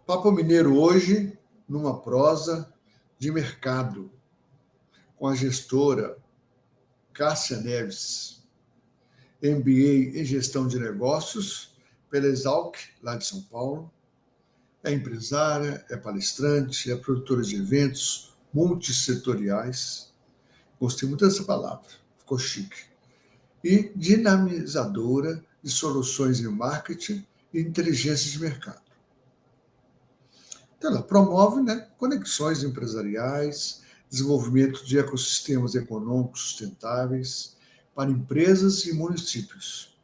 Papo Mineiro hoje, numa prosa de mercado, com a gestora Cássia Neves, MBA em Gestão de Negócios, pela Exalc, lá de São Paulo. É empresária, é palestrante, é produtora de eventos multissetoriais. Gostei muito dessa palavra, ficou chique. E dinamizadora de soluções em marketing e inteligência de mercado. Então, ela promove, conexões empresariais, desenvolvimento de ecossistemas econômicos sustentáveis para empresas e municípios.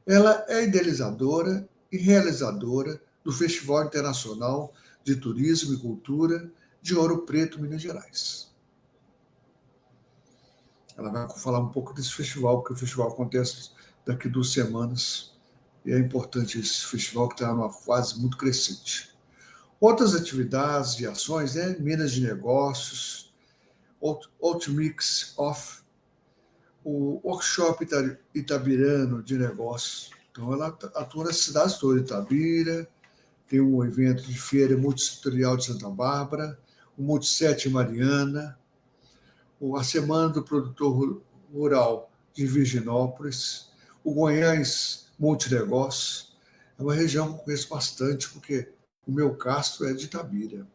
Ela é idealizadora e realizadora do Festival Internacional de Turismo e Cultura de Ouro Preto, Minas Gerais. Ela vai falar um pouco desse festival, porque o festival acontece daqui a 2 semanas, e é importante esse festival que está numa fase muito crescente. Outras atividades e ações, Minas de Negócios, Outmix Off, o Workshop Itabirano de Negócios. Então, ela atua nas cidades todas, Itabira, tem um evento de feira multissetorial de Santa Bárbara, o Multiset em Mariana, a Semana do Produtor Rural de Virginópolis, o Goiás Multinegócio. É uma região que eu conheço bastante, porque o meu castro é de Itabira.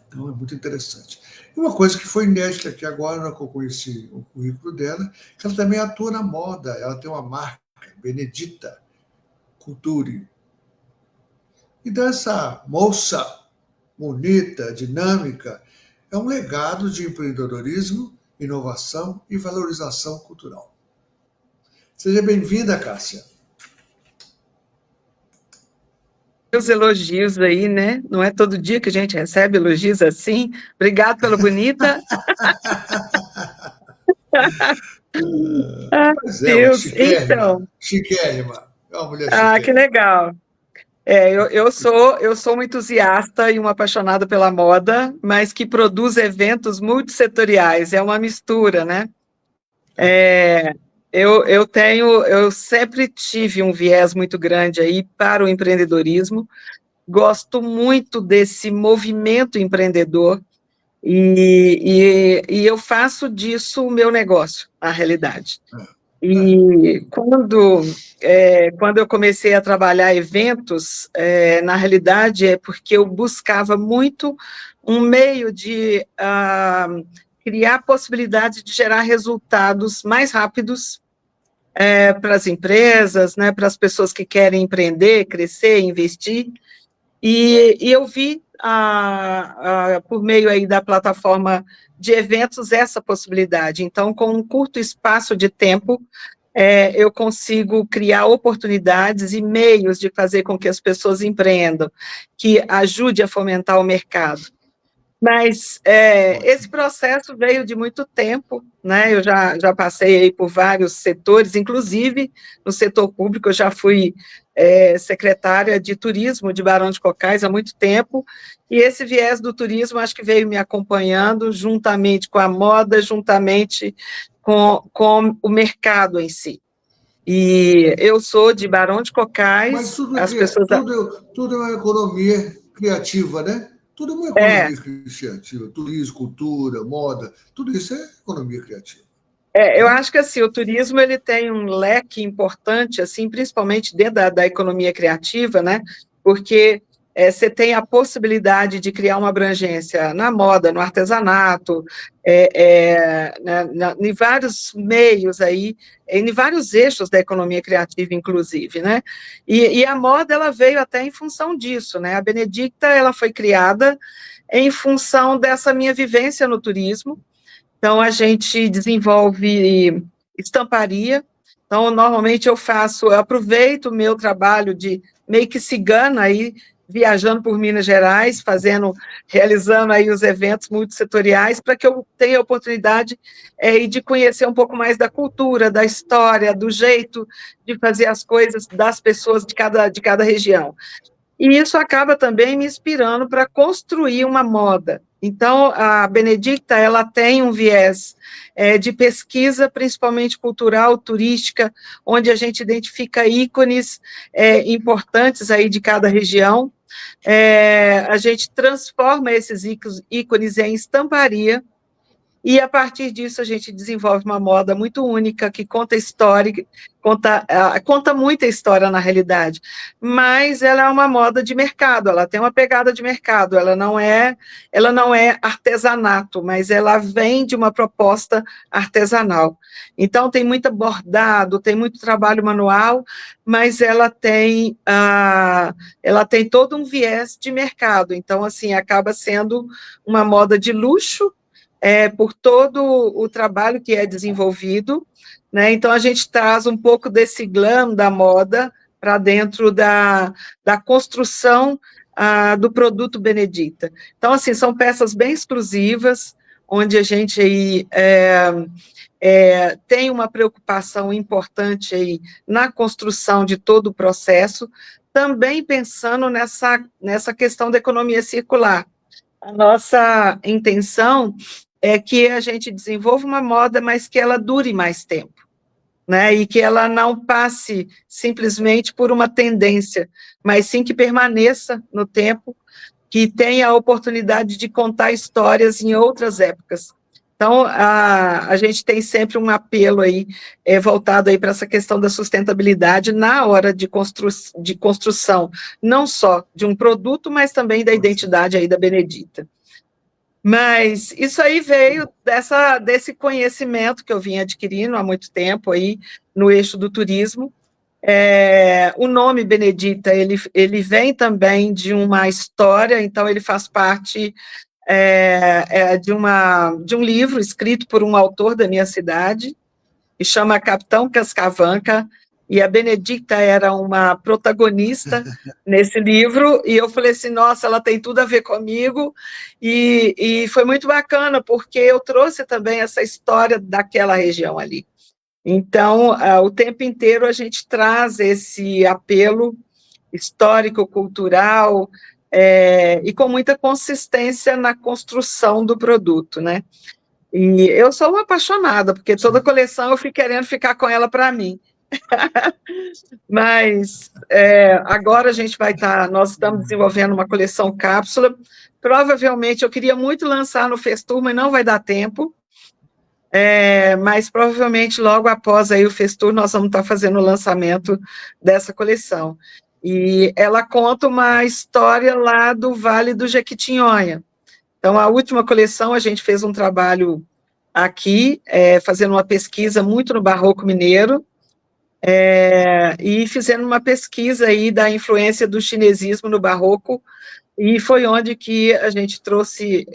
Então, é muito interessante. E uma coisa que foi inédita aqui agora, que eu conheci o currículo dela, que ela também atua na moda. Ela tem uma marca, Benedita Culture. Então, essa moça bonita, dinâmica, é um legado de empreendedorismo, inovação e valorização cultural. Seja bem-vinda, Cássia. Os elogios aí, né? Não é todo dia que a gente recebe elogios assim. Obrigado pela bonita. Pois é, Deus, chiquérrima, então. chiquérrima. É uma mulher chiquérrima. Que legal. Eu sou uma entusiasta e uma apaixonada pela moda, mas que produz eventos multissetoriais, é uma mistura, né? Eu sempre tive um viés muito grande aí para o empreendedorismo, gosto muito desse movimento empreendedor e eu faço disso o meu negócio, na realidade. E quando eu comecei a trabalhar eventos, na realidade é porque eu buscava muito um meio de criar possibilidade de gerar resultados mais rápidos para as empresas, né, para as pessoas que querem empreender, crescer, investir. E eu vi, por meio aí da plataforma de eventos, essa possibilidade. Então, com um curto espaço de tempo, eu consigo criar oportunidades e meios de fazer com que as pessoas empreendam, que ajude a fomentar o mercado. Mas esse processo veio de muito tempo, né? Eu já passei aí por vários setores, inclusive no setor público, eu já fui secretária de turismo de Barão de Cocais há muito tempo, e esse viés do turismo acho que veio me acompanhando juntamente com a moda, juntamente com o mercado em si. E eu sou de Barão de Cocais. Mas tudo é uma economia criativa, né? Tudo é uma economia criativa. Turismo, cultura, moda, tudo isso é economia criativa. Eu acho que assim, o turismo ele tem um leque importante, assim, principalmente dentro da economia criativa, né? Porque você tem a possibilidade de criar uma abrangência na moda, no artesanato, em vários meios aí, em vários eixos da economia criativa, inclusive, né? E a moda ela veio até em função disso, né? A Benedicta ela foi criada em função dessa minha vivência no turismo. Então, a gente desenvolve estamparia. Então, normalmente eu aproveito o meu trabalho de meio que cigana aí, viajando por Minas Gerais, realizando aí os eventos multissetoriais, para que eu tenha a oportunidade de conhecer um pouco mais da cultura, da história, do jeito de fazer as coisas das pessoas de cada região. E isso acaba também me inspirando para construir uma moda, Então, a Benedicta, ela tem um viés de pesquisa, principalmente cultural, turística, onde a gente identifica ícones importantes aí de cada região. A gente transforma esses ícones em estamparia, e, a partir disso, a gente desenvolve uma moda muito única, que conta história, conta muita história, na realidade, mas ela é uma moda de mercado, ela tem uma pegada de mercado, ela não é artesanato, mas ela vem de uma proposta artesanal. Então, tem muito bordado, tem muito trabalho manual, mas ela tem todo um viés de mercado, então, assim, acaba sendo uma moda de luxo, por todo o trabalho que é desenvolvido, né? Então, a gente traz um pouco desse glam da moda para dentro da construção do produto Benedicta. Então, assim, são peças bem exclusivas, onde a gente aí, tem uma preocupação importante aí na construção de todo o processo, também pensando nessa questão da economia circular. A nossa intenção é que a gente desenvolva uma moda, mas que ela dure mais tempo, né? E que ela não passe simplesmente por uma tendência, mas sim que permaneça no tempo, que tenha a oportunidade de contar histórias em outras épocas. Então, a gente tem sempre um apelo aí, voltado aí para essa questão da sustentabilidade na hora de construção, não só de um produto, mas também da identidade aí da Benedicta. Mas isso aí veio desse conhecimento que eu vim adquirindo há muito tempo aí no eixo do turismo. O nome Benedicta, ele vem também de uma história, então ele faz parte de um livro escrito por um autor da minha cidade, que chama Capitão Cascavanca, e a Benedicta era uma protagonista nesse livro, e eu falei assim, nossa, ela tem tudo a ver comigo, e foi muito bacana, porque eu trouxe também essa história daquela região ali. Então, o tempo inteiro a gente traz esse apelo histórico, cultural, e com muita consistência na construção do produto, né? E eu sou uma apaixonada, porque toda coleção eu fico querendo ficar com ela para mim. Mas agora a gente nós estamos desenvolvendo uma coleção cápsula, provavelmente eu queria muito lançar no Festur, mas não vai dar tempo, mas provavelmente logo após aí o Festur nós vamos estar fazendo o lançamento dessa coleção. E ela conta uma história lá do Vale do Jequitinhonha. Então, a última coleção a gente fez um trabalho aqui, fazendo uma pesquisa muito no Barroco Mineiro, e fizendo uma pesquisa aí da influência do chinesismo no Barroco, e foi onde que a gente trouxe,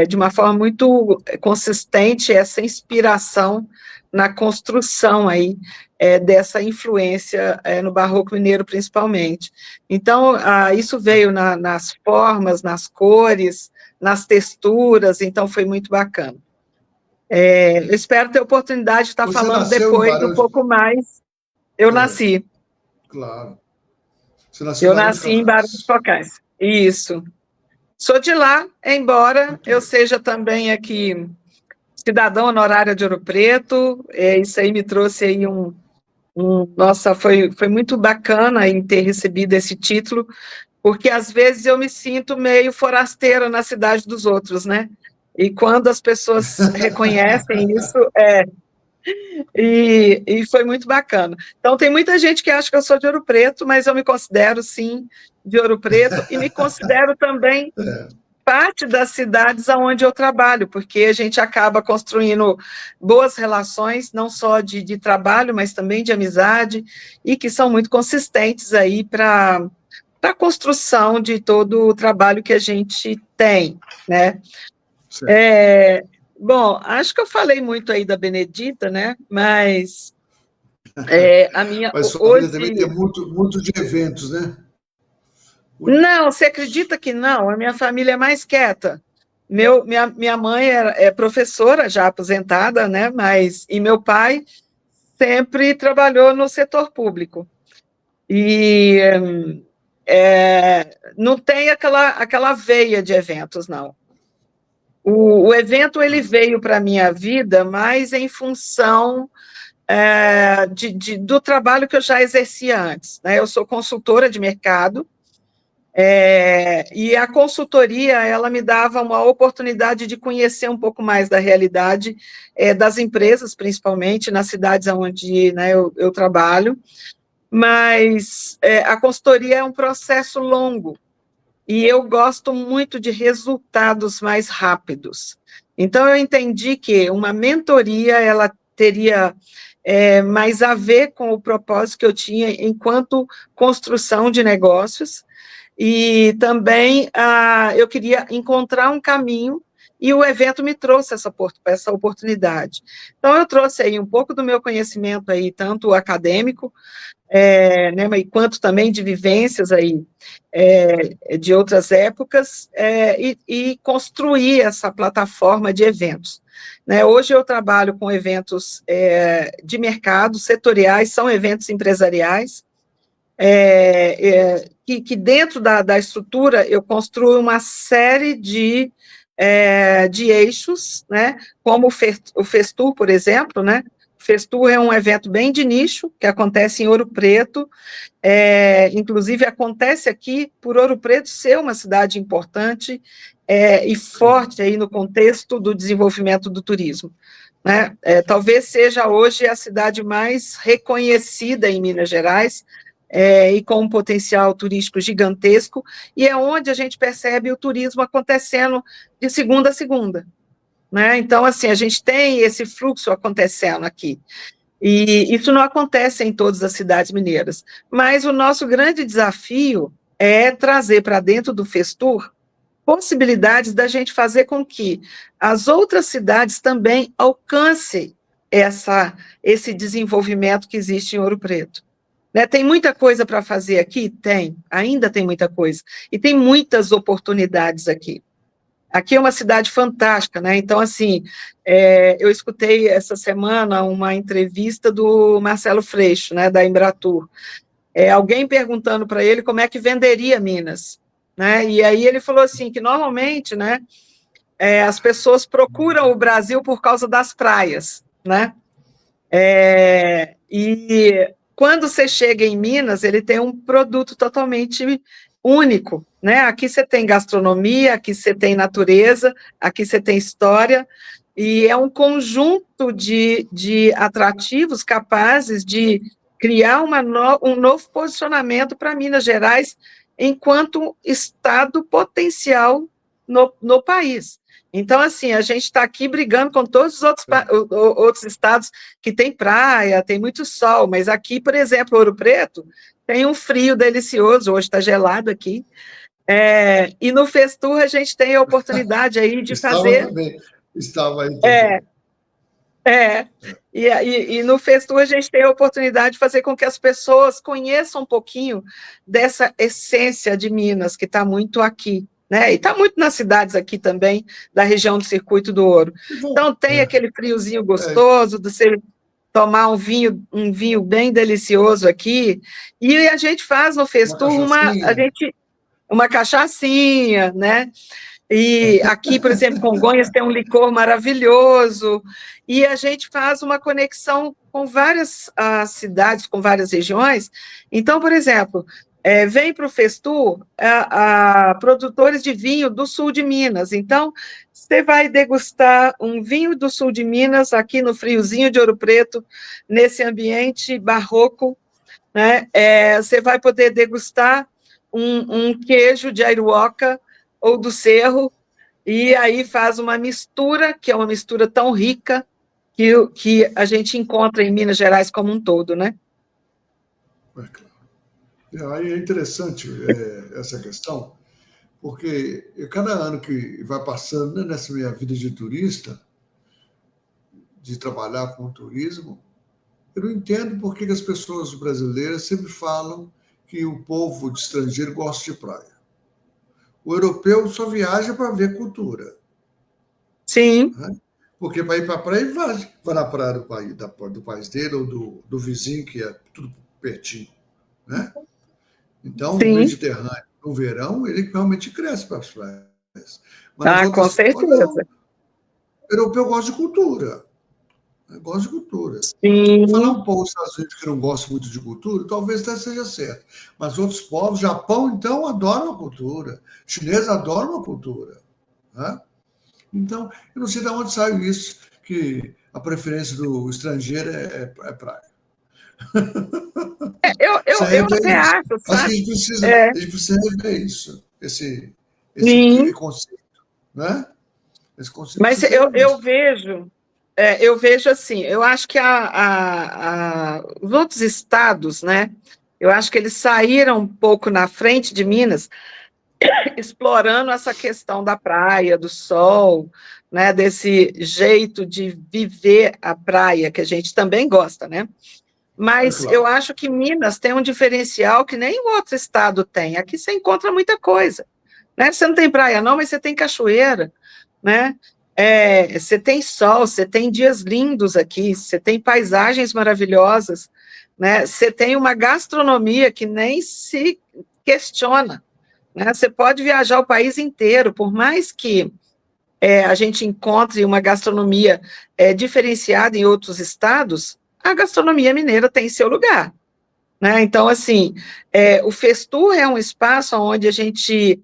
de uma forma muito consistente, essa inspiração na construção aí, dessa influência no Barroco Mineiro, principalmente. Então, isso veio nas formas, nas cores, nas texturas, então foi muito bacana. Eu espero ter a oportunidade de estar falando depois um pouco mais. Eu nasci. Claro. Você nasceu eu nasci em Barão de Cocais. Isso. Sou de lá, embora eu seja também aqui cidadã honorária de Ouro Preto. Isso aí me trouxe aí nossa, foi muito bacana em ter recebido esse título, porque às vezes eu me sinto meio forasteira na cidade dos outros, né? E quando as pessoas reconhecem isso, e foi muito bacana. Então, tem muita gente que acha que eu sou de Ouro Preto, mas eu me considero, sim, de Ouro Preto, e me considero também parte das cidades onde eu trabalho, porque a gente acaba construindo boas relações, não só de trabalho, mas também de amizade, e que são muito consistentes aí para a construção de todo o trabalho que a gente tem, né? Bom, acho que eu falei muito aí da Benedicta, né? Mas a minha... Mas sua vida também tem muito de eventos, né? Não, você acredita que não? A minha família é mais quieta. Minha mãe é professora, já aposentada, né? E meu pai sempre trabalhou no setor público. E não tem aquela veia de eventos, não. O evento ele veio para a minha vida mais em função do trabalho que eu já exercia antes, né? Eu sou consultora de mercado, e a consultoria, ela me dava uma oportunidade de conhecer um pouco mais da realidade das empresas, principalmente nas cidades onde, né, eu trabalho, mas a consultoria é um processo longo, e eu gosto muito de resultados mais rápidos. Então, eu entendi que uma mentoria, ela teria mais a ver com o propósito que eu tinha enquanto construção de negócios, e também eu queria encontrar um caminho, e o evento me trouxe essa oportunidade. Então, eu trouxe aí um pouco do meu conhecimento aí, tanto acadêmico, né, quanto também de vivências aí, de outras épocas, e construir essa plataforma de eventos. Né, hoje eu trabalho com eventos de mercado, setoriais, são eventos empresariais, que dentro da estrutura eu construo uma série de eixos, né, como o Festur, por exemplo, né. O Festur é um evento bem de nicho, que acontece em Ouro Preto, inclusive acontece aqui por Ouro Preto ser uma cidade importante e forte aí no contexto do desenvolvimento do turismo, né? Talvez seja hoje a cidade mais reconhecida em Minas Gerais, e com um potencial turístico gigantesco, e é onde a gente percebe o turismo acontecendo de segunda a segunda, né? Então, assim, a gente tem esse fluxo acontecendo aqui, e isso não acontece em todas as cidades mineiras, mas o nosso grande desafio é trazer para dentro do Festur possibilidades da gente fazer com que as outras cidades também alcancem esse desenvolvimento que existe em Ouro Preto. Né, tem muita coisa para fazer aqui? Tem, ainda tem muita coisa, e tem muitas oportunidades aqui. Aqui é uma cidade fantástica, né? Então, assim, eu escutei essa semana uma entrevista do Marcelo Freixo, né, da Embratur, alguém perguntando para ele como é que venderia Minas, né? E aí ele falou assim, que normalmente, né, as pessoas procuram o Brasil por causa das praias, né? E quando você chega em Minas, ele tem um produto totalmente único, né? Aqui você tem gastronomia, aqui você tem natureza, aqui você tem história, e é um conjunto de atrativos capazes de criar um novo posicionamento para Minas Gerais enquanto estado potencial no país. Então, assim, a gente está aqui brigando com todos os outros estados que tem praia, tem muito sol, mas aqui, por exemplo, Ouro Preto, tem um frio delicioso, hoje está gelado aqui, e no Festur a gente tem a oportunidade aí de fazer... Estava aí É, também. e no Festur a gente tem a oportunidade de fazer com que as pessoas conheçam um pouquinho dessa essência de Minas, que está muito aqui, né? E está muito nas cidades aqui também, da região do Circuito do Ouro. Então, tem aquele friozinho gostoso de você tomar um vinho bem delicioso aqui, e a gente faz no Festur uma cachaçinha, né? E aqui, por exemplo, Congonhas tem um licor maravilhoso, e a gente faz uma conexão com várias cidades, com várias regiões. Então, por exemplo, vem para o Festur produtores de vinho do sul de Minas. Então, você vai degustar um vinho do sul de Minas, aqui no friozinho de Ouro Preto, nesse ambiente barroco, né? Você vai poder degustar um queijo de Airuoca ou do Cerro, e aí faz uma mistura, que é uma mistura tão rica, que a gente encontra em Minas Gerais como um todo, né? Aí é interessante essa questão, porque cada ano que vai passando, né, nessa minha vida de turista, de trabalhar com turismo, eu não entendo por que as pessoas brasileiras sempre falam que o povo de estrangeiro gosta de praia. O europeu só viaja para ver cultura. Sim. Né? Porque para ir para a praia, vai na praia do país dele ou do vizinho, que é tudo pertinho. Né? Então, o Sim. Mediterrâneo, no verão, ele realmente cresce para as praias. Mas Com outras, certeza. o europeu gosta de cultura. Gosta de cultura. Falar Sim. um pouco dos Estados Unidos que não gosta muito de cultura, talvez até seja certo. Mas outros povos, Japão, então, adoram a cultura. Chineses adoram a cultura. Né? Então, eu não sei de onde saiu isso, que a preferência do estrangeiro é praia. Eu até Isso. acho, Acho que sabe? É, a gente precisa rever isso, esse sim. conceito, né? Esse conceito Mas precisa ser eu revisto. vejo, eu vejo assim, eu acho que os outros estados, né? Eu acho que eles saíram um pouco na frente de Minas, explorando essa questão da praia, do sol, né? Desse jeito de viver a praia, que a gente também gosta, né? É Mas eu claro. acho que Minas tem um diferencial que nem o outro estado tem. Aqui você encontra muita coisa, né? Você não tem praia, não, mas você tem cachoeira, né? Você tem sol, você tem dias lindos aqui, você tem paisagens maravilhosas, né? Você tem uma gastronomia que nem se questiona, né? Você pode viajar o país inteiro, por mais que a gente encontre uma gastronomia diferenciada em outros estados, a gastronomia mineira tem seu lugar, né? Então, assim, o Festur é um espaço onde a gente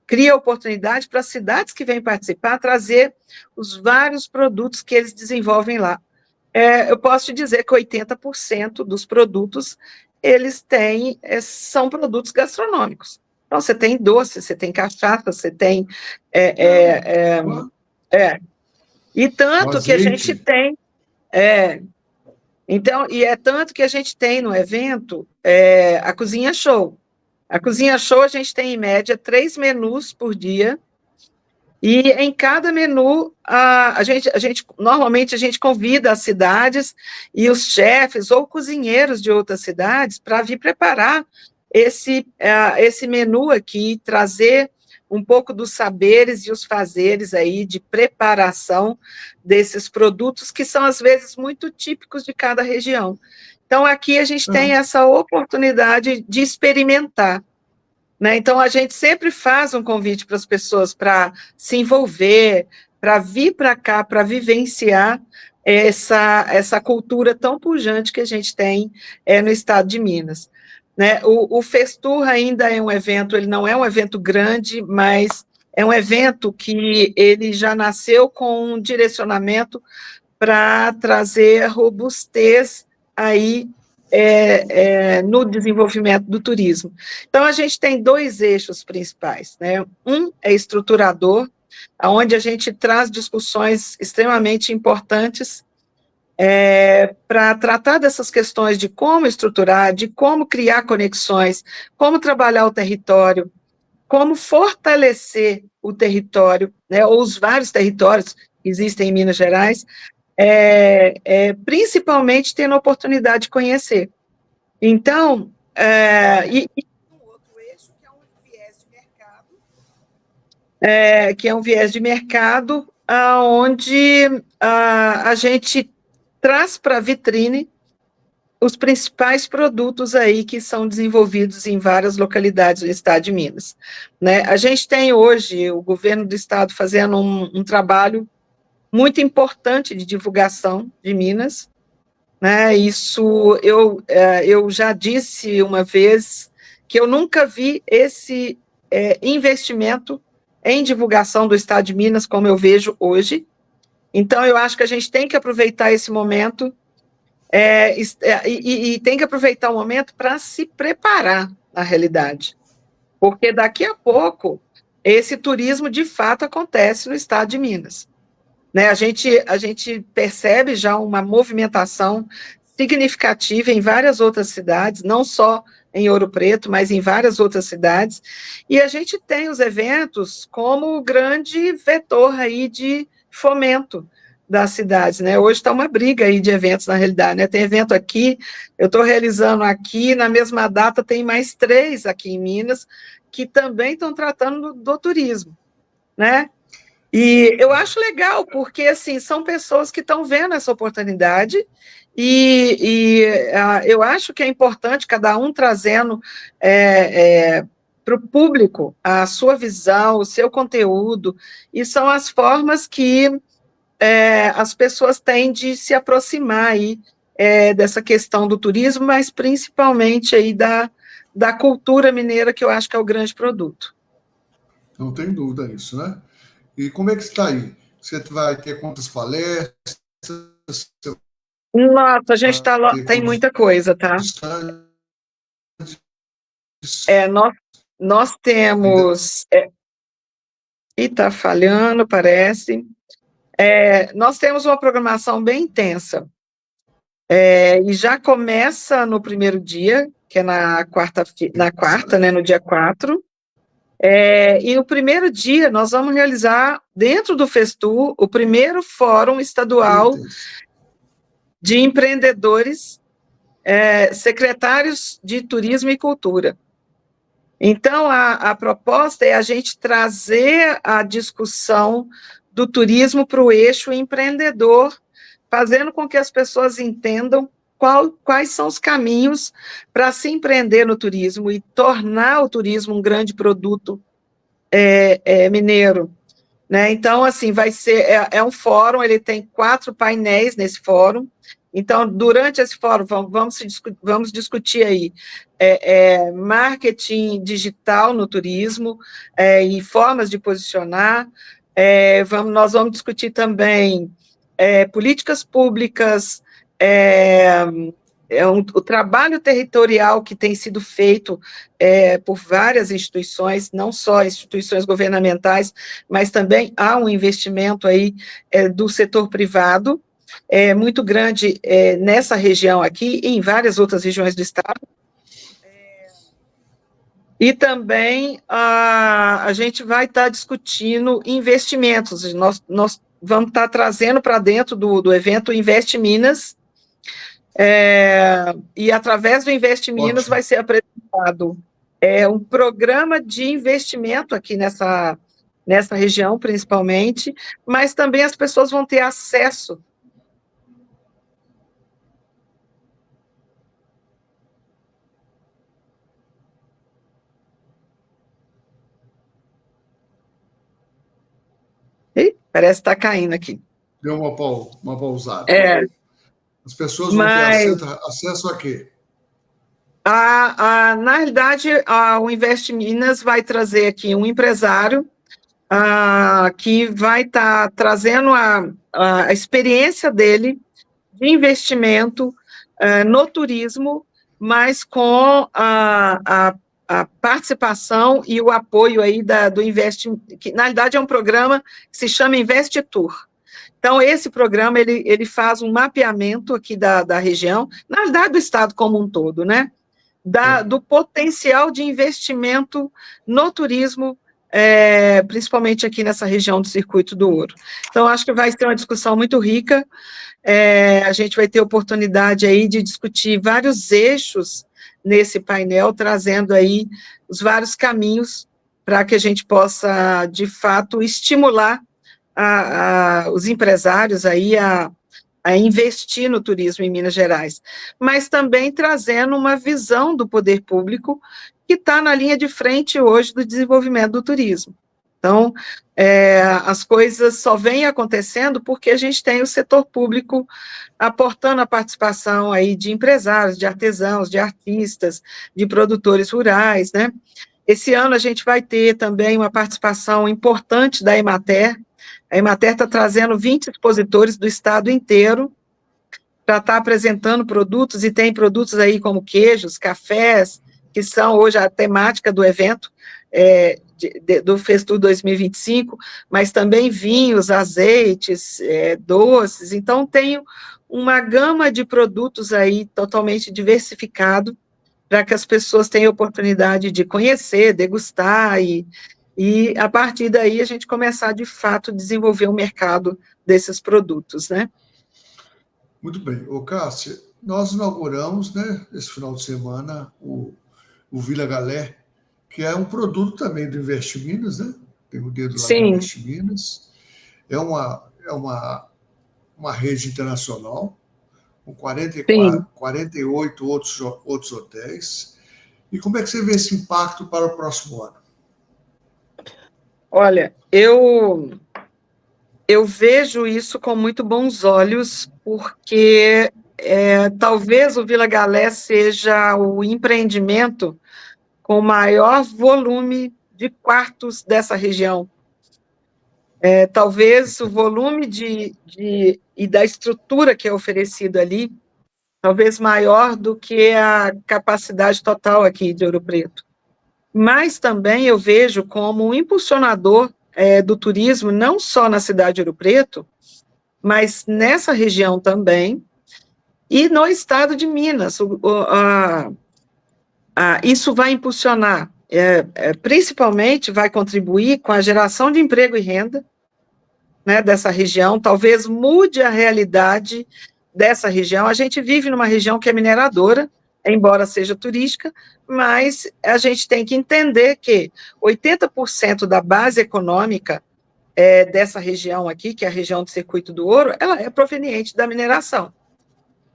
cria oportunidade para as cidades que vêm participar trazer os vários produtos que eles desenvolvem lá. Eu posso te dizer que 80% dos produtos eles têm, são produtos gastronômicos. Então, você tem doce, você tem cachaça, você tem. E O tanto que a gente azeite. tem. Então, e é tanto que a gente tem no evento a Cozinha Show. A Cozinha Show, a gente tem, em média, 3 menus por dia. E em cada menu, normalmente a gente convida as cidades e os chefes ou cozinheiros de outras cidades para vir preparar esse menu aqui, trazer um pouco dos saberes e os fazeres aí de preparação desses produtos que são, às vezes, muito típicos de cada região. Então, aqui a gente tem essa oportunidade de experimentar, né? Então, a gente sempre faz um convite para as pessoas para se envolver, para vir para cá, para vivenciar essa cultura tão pujante que a gente tem no estado de Minas. Né? O Festur ainda é um evento, ele não é um evento grande, mas é um evento que ele já nasceu com um direcionamento para trazer robustez aí no desenvolvimento do turismo. Então, a gente tem 2 eixos principais, né? Um é estruturador, onde a gente traz discussões extremamente importantes para tratar dessas questões de como estruturar, de como criar conexões, como trabalhar o território, como fortalecer o território, né, ou os vários territórios que existem em Minas Gerais, principalmente tendo a oportunidade de conhecer. Então, um outro eixo que é um viés de mercado, onde a gente traz para a vitrine os principais produtos aí que são desenvolvidos em várias localidades do estado de Minas. Né? A gente tem hoje o governo do estado fazendo um trabalho muito importante de divulgação de Minas, né? Isso eu já disse uma vez que eu nunca vi esse investimento em divulgação do estado de Minas como eu vejo hoje. Então, eu acho que a gente tem que aproveitar esse momento e tem que aproveitar o momento para se preparar, na realidade, porque daqui a pouco esse turismo de fato acontece no estado de Minas. Né? A gente percebe já uma movimentação significativa em várias outras cidades, não só em Ouro Preto, mas em várias outras cidades, e a gente tem os eventos como grande vetor aí de fomento das cidades, né? Hoje está uma briga aí de eventos, na realidade, né? Tem evento aqui, eu estou realizando aqui, na mesma data tem mais 3 aqui em Minas, que também estão tratando do turismo, né? E eu acho legal, porque, assim, são pessoas que estão vendo essa oportunidade Eu acho que é importante cada um trazendo para o público a sua visão, o seu conteúdo, e são as formas que as pessoas têm de se aproximar aí, dessa questão do turismo, mas principalmente aí da cultura mineira, que eu acho que é o grande produto. Não tem dúvida nisso, né? E como é que está aí? Você vai ter quantas palestras? Você Nossa, a gente vai ter tem quantos muita coisa, tá? estandes? Nós Ainda temos, e está falhando, parece. Nós temos uma programação bem intensa, e já começa no primeiro dia, que é na quarta, né, no dia 4. E no primeiro dia nós vamos realizar, dentro do Festu, o primeiro Fórum Estadual eita, de Empreendedores, secretários de Turismo e Cultura. Então, a proposta é a gente trazer a discussão do turismo para o eixo empreendedor, fazendo com que as pessoas entendam quais são os caminhos para se empreender no turismo e tornar o turismo um grande produto mineiro. Né? Então, assim, vai ser, um fórum, ele tem 4 painéis nesse fórum. Então, durante esse fórum, vamos discutir aí marketing digital no turismo, e formas de posicionar. Nós vamos discutir também políticas públicas, o trabalho territorial que tem sido feito por várias instituições, não só instituições governamentais, mas também há um investimento aí do setor privado, muito grande nessa região aqui e em várias outras regiões do estado. E também a gente vai estar discutindo investimentos. Nós vamos estar trazendo para dentro do evento Investe Minas, e através do Investe Minas ótimo. vai ser apresentado um programa de investimento aqui nessa região, principalmente, mas também as pessoas vão ter acesso. Ih, parece que está caindo aqui. Deu uma pausada. As pessoas vão ter Mas acesso a quê? na realidade, o Investe Minas vai trazer aqui um empresário que vai estar trazendo a experiência dele de investimento no turismo, mas com a participação e o apoio aí do Investe, que na realidade é um programa que se chama Investe Tour. Então, esse programa, ele faz um mapeamento aqui da região, na realidade do estado como um todo, né? Do potencial de investimento no turismo, principalmente aqui nessa região do Circuito do Ouro. Então, acho que vai ser uma discussão muito rica. A gente vai ter oportunidade aí de discutir vários eixos nesse painel, trazendo aí os vários caminhos para que a gente possa, de fato, estimular os empresários aí a investir no turismo em Minas Gerais, mas também trazendo uma visão do poder público que está na linha de frente hoje do desenvolvimento do turismo. Então, as coisas só vêm acontecendo porque a gente tem o setor público aportando a participação aí de empresários, de artesãos, de artistas, de produtores rurais, né? Esse ano a gente vai ter também uma participação importante da Emater. A Emater está trazendo 20 expositores do estado inteiro para estar apresentando produtos, e tem produtos aí como queijos, cafés, que são hoje a temática do evento, do Festu 2025, mas também vinhos, azeites, doces. Então, tem uma gama de produtos aí totalmente diversificado, para que as pessoas tenham oportunidade de conhecer, degustar, e a partir daí a gente começar, de fato, a desenvolver o mercado desses produtos, né? Muito bem. Ô, Cássia, nós inauguramos, né, esse final de semana, o Vila Galé, que é um produto também do Investe Minas, né? Tem o dedo lá do Sim. Investe Minas. É uma rede internacional, com Sim. 48 outros hotéis. E como é que você vê esse impacto para o próximo ano? Olha, eu vejo isso com muito bons olhos, porque talvez o Vila Galé seja o empreendimento com maior volume de quartos dessa região. Talvez o volume e da estrutura que é oferecido ali, talvez maior do que a capacidade total aqui de Ouro Preto. Mas também eu vejo como um impulsionador do turismo, não só na cidade de Ouro Preto, mas nessa região também, e no estado de Minas. Isso vai impulsionar, principalmente vai contribuir com a geração de emprego e renda, né, dessa região, talvez mude a realidade dessa região. A gente vive numa região que é mineradora, embora seja turística, mas a gente tem que entender que 80% da base econômica dessa região aqui, que é a região do Circuito do Ouro, ela é proveniente da mineração.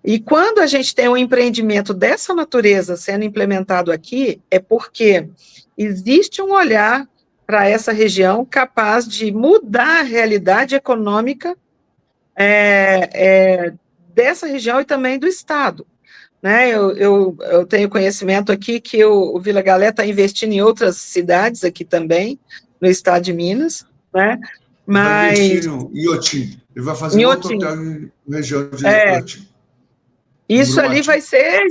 E quando a gente tem um empreendimento dessa natureza sendo implementado aqui, é porque existe um olhar para essa região capaz de mudar a realidade econômica dessa região e também do Estado. Né? Eu tenho conhecimento aqui que o Vila Galé está investindo em outras cidades aqui também, no estado de Minas, né? Ele vai investir Mas em Iotim. Ele vai fazer outro Inhotim, hotel na região de Iotim. isso ali vai ser,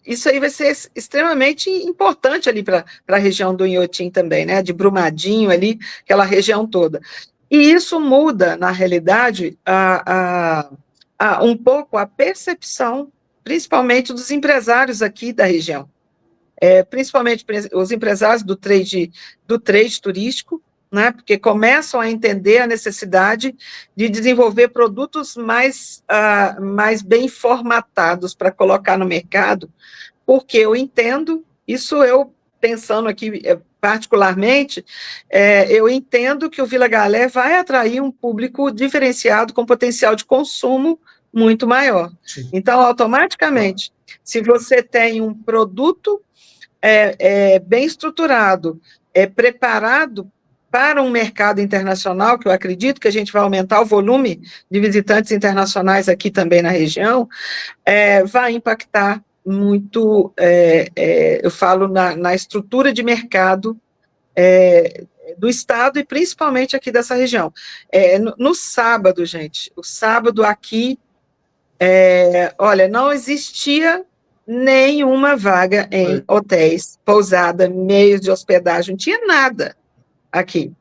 isso aí vai ser extremamente importante ali para a região do Inhotim também, né? De Brumadinho ali, aquela região toda. E isso muda, na realidade, um pouco a percepção, principalmente dos empresários aqui da região. Principalmente os empresários do trade turístico, né, porque começam a entender a necessidade de desenvolver produtos mais bem formatados para colocar no mercado, porque eu entendo, isso eu pensando aqui particularmente, eu entendo que o Vila Galé vai atrair um público diferenciado com potencial de consumo muito maior. Sim. Então, automaticamente, se você tem um produto bem estruturado, preparado para um mercado internacional, que eu acredito que a gente vai aumentar o volume de visitantes internacionais aqui também na região, vai impactar muito, eu falo, na estrutura de mercado do Estado e principalmente aqui dessa região. No sábado, gente, o sábado aqui, olha, não existia nenhuma vaga em hotéis, pousada, meios de hospedagem, não tinha nada aqui.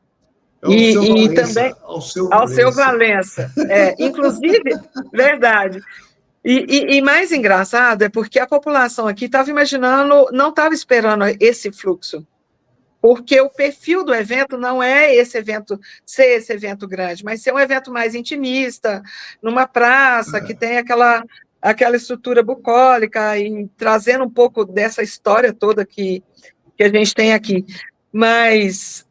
E também Ao seu Valença, inclusive, verdade. E mais engraçado é porque a população aqui estava imaginando, não estava esperando esse fluxo, porque o perfil do evento não é ser esse evento grande, mas ser um evento mais intimista, numa praça que tem aquela estrutura bucólica e trazendo um pouco dessa história toda que a gente tem aqui. Mas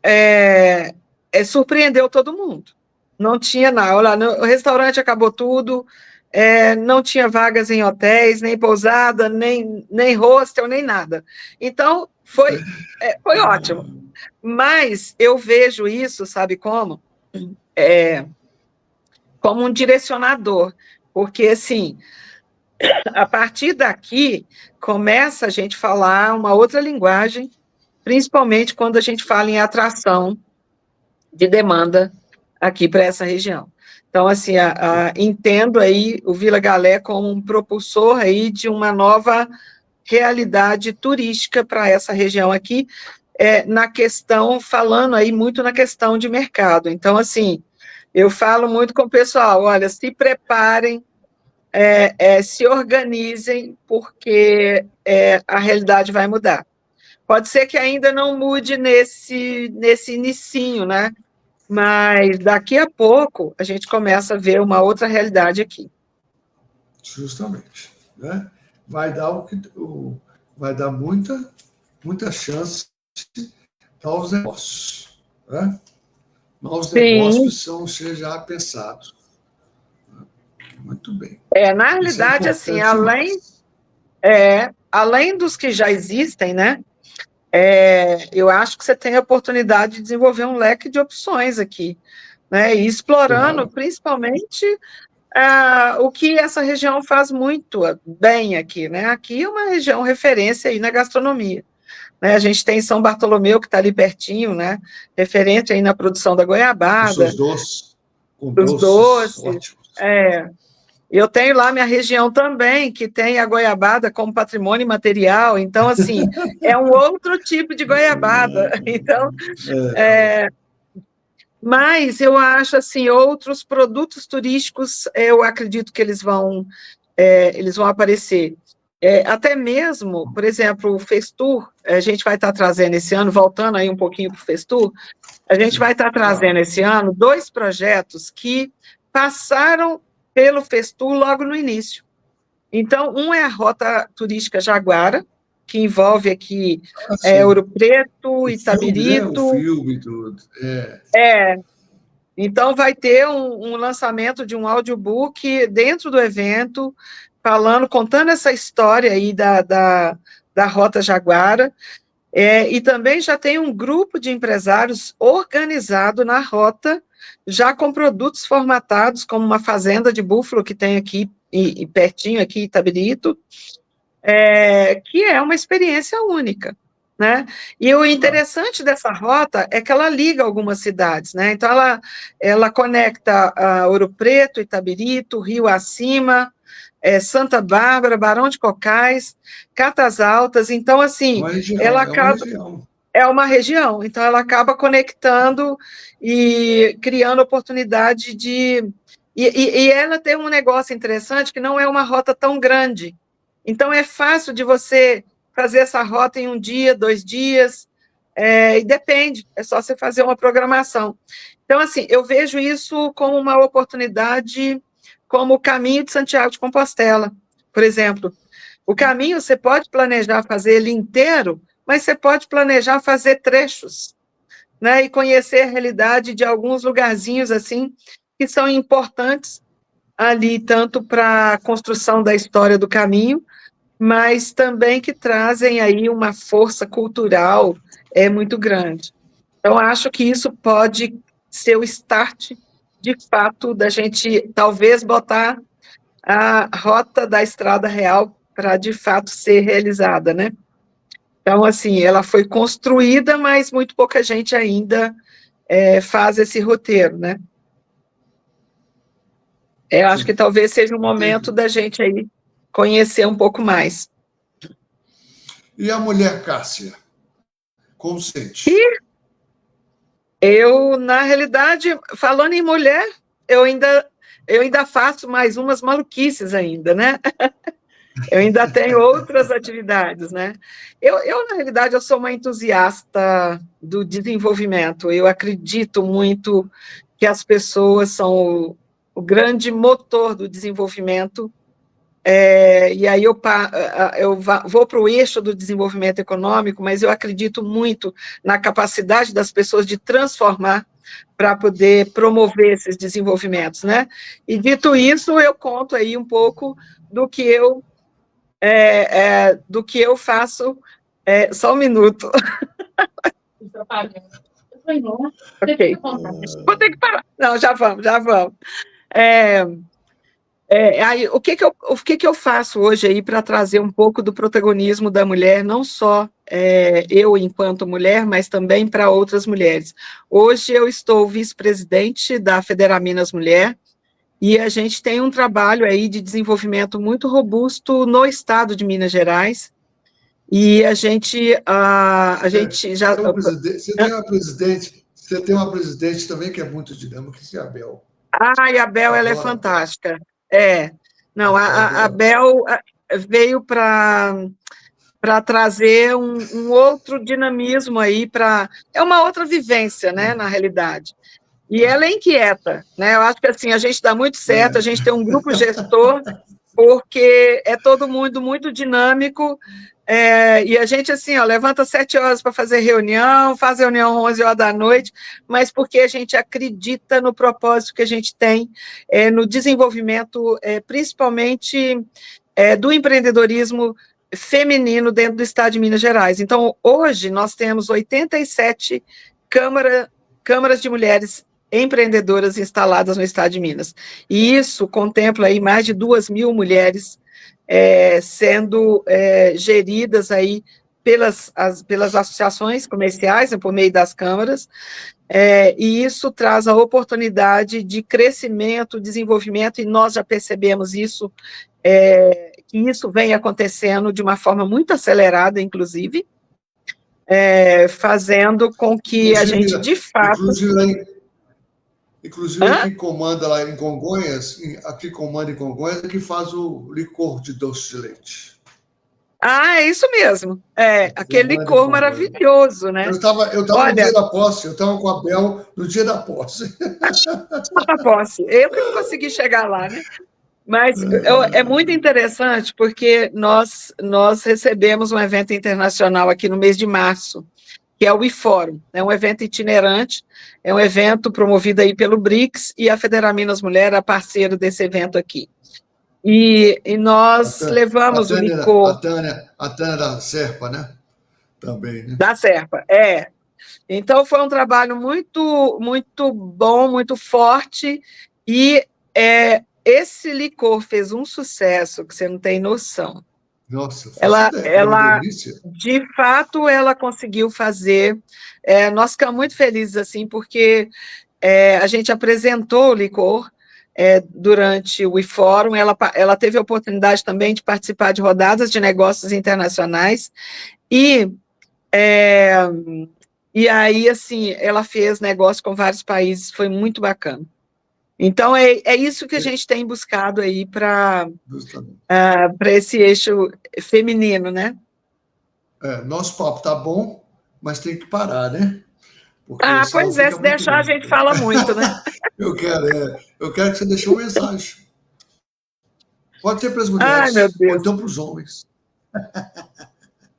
surpreendeu todo mundo. Não tinha nada. Olha, o restaurante acabou tudo, não tinha vagas em hotéis, nem pousada, nem hostel, nem nada. Então, foi ótimo. Mas eu vejo isso, sabe como? Como um direcionador. Porque, assim, a partir daqui, começa a gente falar uma outra linguagem, principalmente quando a gente fala em atração de demanda aqui para essa região. Então, assim, entendo aí o Vila Galé como um propulsor aí de uma nova realidade turística para essa região aqui, falando aí muito na questão de mercado. Então, assim, eu falo muito com o pessoal, olha, se preparem, se organizem, porque a realidade vai mudar. Pode ser que ainda não mude nesse inicinho, né? Mas daqui a pouco a gente começa a ver uma outra realidade aqui. Justamente, né? Vai dar muita chance de novos negócios, né? Novos negócios precisam ser já pensados. muito bem. Na realidade, assim, além dos que já existem, né, eu acho que você tem a oportunidade de desenvolver um leque de opções aqui, né, e explorando principalmente o que essa região faz muito bem aqui, né, aqui é uma região referência aí na gastronomia, né, a gente tem São Bartolomeu, que está ali pertinho, né, referente aí na produção da goiabada. Os doces, com os doces ótimos. ótimos. Eu tenho lá minha região também, que tem a goiabada como patrimônio imaterial, então, assim, é um outro tipo de goiabada, então, mas eu acho, assim, outros produtos turísticos, eu acredito que eles vão aparecer, até mesmo, por exemplo, o Festur, a gente vai estar trazendo esse ano, voltando aí um pouquinho para o Festur, a gente vai estar trazendo esse ano 2 projetos que passaram pelo Festur logo no início. Então, um é a Rota Turística Jaguara, que envolve aqui Ouro Preto, Itabirito. O filme, tudo. Então, vai ter um lançamento de um audiobook dentro do evento, contando essa história aí da Rota Jaguara, e também já tem um grupo de empresários organizado na rota, já com produtos formatados, como uma fazenda de búfalo que tem aqui, e pertinho aqui, Itabirito, que é uma experiência única, né? E o interessante dessa rota é que ela liga algumas cidades, né? Então, ela conecta Ouro Preto, Itabirito, Rio Acima, Santa Bárbara, Barão de Cocais, Catas Altas, então, assim, ela acaba... É uma região, então ela acaba conectando e criando oportunidade de... E ela tem um negócio interessante, que não é uma rota tão grande, então é fácil de você fazer essa rota em 1 dia, 2 dias, e depende, é só você fazer uma programação. Então, assim, eu vejo isso como uma oportunidade, como o caminho de Santiago de Compostela, por exemplo. O caminho, você pode planejar fazer ele inteiro, mas você pode planejar fazer trechos, né, e conhecer a realidade de alguns lugarzinhos, assim, que são importantes ali, tanto para a construção da história do caminho, mas também que trazem aí uma força cultural muito grande. Então, acho que isso pode ser o start, de fato, da gente, talvez, botar a rota da Estrada Real para, de fato, ser realizada, né? Então, assim, ela foi construída, mas muito pouca gente ainda faz esse roteiro, né? Eu acho que talvez seja o momento da gente aí conhecer um pouco mais. E a mulher Cássia? Como sente? Eu, na realidade, falando em mulher, eu ainda faço mais umas maluquices ainda, né? Eu ainda tenho outras atividades, né? Na realidade, eu sou uma entusiasta do desenvolvimento. Eu acredito muito que as pessoas são o grande motor do desenvolvimento. E aí eu vou para o eixo do desenvolvimento econômico, mas eu acredito muito na capacidade das pessoas de transformar para poder promover esses desenvolvimentos, né? E dito isso, eu conto aí um pouco do que eu faço. Só um minuto. Ok. Vou ter que parar. Não, já vamos. Aí, o que eu faço hoje aí para trazer um pouco do protagonismo da mulher, não só eu enquanto mulher, mas também para outras mulheres. Hoje eu estou vice-presidente da Federaminas Mulher, e a gente tem um trabalho aí de desenvolvimento muito robusto no estado de Minas Gerais, e a gente já... Você tem uma presidente também que é muito dinâmica, que é a Bel. A Bel, ela é fantástica. Não, a Bel veio para trazer um outro dinamismo aí, é uma outra vivência, né, na realidade. E ela é inquieta, né? Eu acho que assim, a gente dá muito certo, a gente tem um grupo gestor, porque é todo mundo muito dinâmico, E a gente, assim, ó, levanta 7 horas para fazer reunião, faz reunião 11 horas da noite, mas porque a gente acredita no propósito que a gente tem, no desenvolvimento, principalmente do empreendedorismo feminino dentro do estado de Minas Gerais. Então, hoje, nós temos 87 câmaras de mulheres empreendedoras instaladas no estado de Minas. E isso contempla aí mais de 2.000 mulheres sendo geridas aí pelas associações comerciais, né, por meio das câmaras, e isso traz a oportunidade de crescimento, desenvolvimento, e nós já percebemos isso, que isso vem acontecendo de uma forma muito acelerada, inclusive, fazendo com que a gente, de fato... Inclusive quem comanda lá em Congonhas, aqui comanda em Congonhas, é que faz o licor de doce de leite. É isso mesmo. Aquele licor maravilhoso, né? Eu estava no dia da posse, eu estava com a Bel no dia da posse. Da posse. Eu que não consegui chegar lá, né? Mas é muito interessante, porque nós recebemos um evento internacional aqui no mês de março, que é o IFórum, é um evento itinerante, é um evento promovido aí pelo BRICS, e a Federaminas Mulher é parceiro desse evento aqui. E nós levamos o licor... A Tânia da Serpa, né? Também, né? Da Serpa, Então, foi um trabalho muito, muito bom, muito forte, e esse licor fez um sucesso que você não tem noção. Nossa, Ela, delícia. De fato, ela conseguiu fazer. Nós ficamos muito felizes, assim, porque a gente apresentou o licor durante o IFórum, ela teve a oportunidade também de participar de rodadas de negócios internacionais, e aí, assim, ela fez negócio com vários países, foi muito bacana. Então, é isso que a gente tem buscado aí para esse eixo feminino, né? Nosso papo tá bom, mas tem que parar, né? Porque pois se deixar, a gente fala muito, né? eu quero que você deixe uma mensagem. Pode ser para as mulheres, ou então para os homens.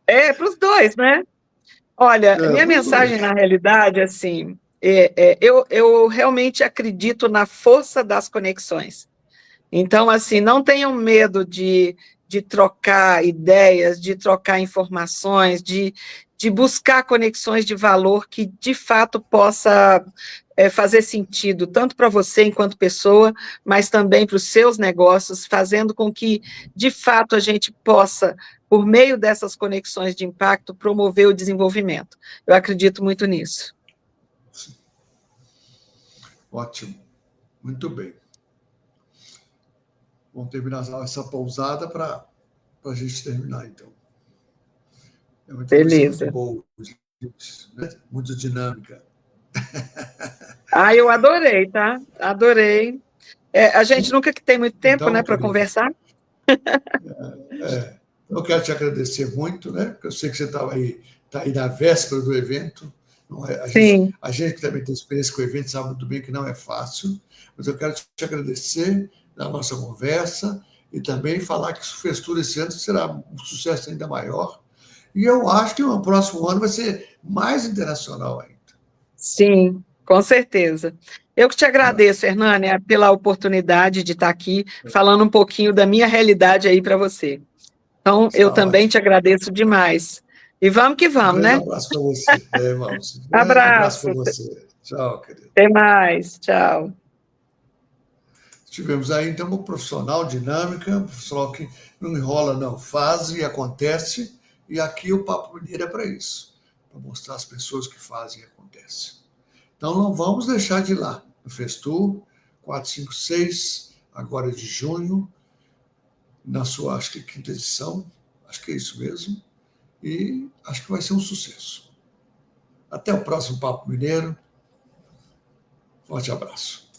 Para os dois, né? Olha, minha mensagem, na realidade, assim, eu realmente acredito na força das conexões. Então, assim, não tenham medo de trocar ideias, de trocar informações, de buscar conexões de valor que, de fato, possa fazer sentido, tanto para você enquanto pessoa, mas também para os seus negócios, fazendo com que, de fato, a gente possa, por meio dessas conexões de impacto, promover o desenvolvimento. Eu acredito muito nisso. Sim. Ótimo. Muito bem. Vamos terminar essa pousada para a gente terminar, então. É uma entrevista muito boa, né? Muito dinâmica. Eu adorei, tá? Adorei. A gente nunca tem muito tempo, então, né, para conversar. Eu quero te agradecer muito, né? Porque eu sei que você está aí na véspera do evento. Sim. A gente que também tem experiência com o evento sabe muito bem que não é fácil, mas eu quero te agradecer na nossa conversa e também falar que o Festura esse ano será um sucesso ainda maior. E eu acho que no próximo ano vai ser mais internacional ainda. Sim, com certeza. Eu que te agradeço, Hernânia, pela oportunidade de estar aqui falando um pouquinho da minha realidade aí para você. Então, eu também te agradeço demais. E vamos que vamos, né? Um grande abraço para você. Vamos. Um grande abraço para você. Tchau, querido. Até mais. Tchau. Tivemos aí, então, uma profissional dinâmica, um profissional que não enrola, não, faz e acontece. E aqui o Papo Mineiro é para isso, para mostrar as pessoas que fazem e acontece. Então, não vamos deixar de ir lá no Festu, 456, agora de junho, na sua, acho que, quinta edição, acho que é isso mesmo, e acho que vai ser um sucesso. Até o próximo Papo Mineiro. Forte abraço.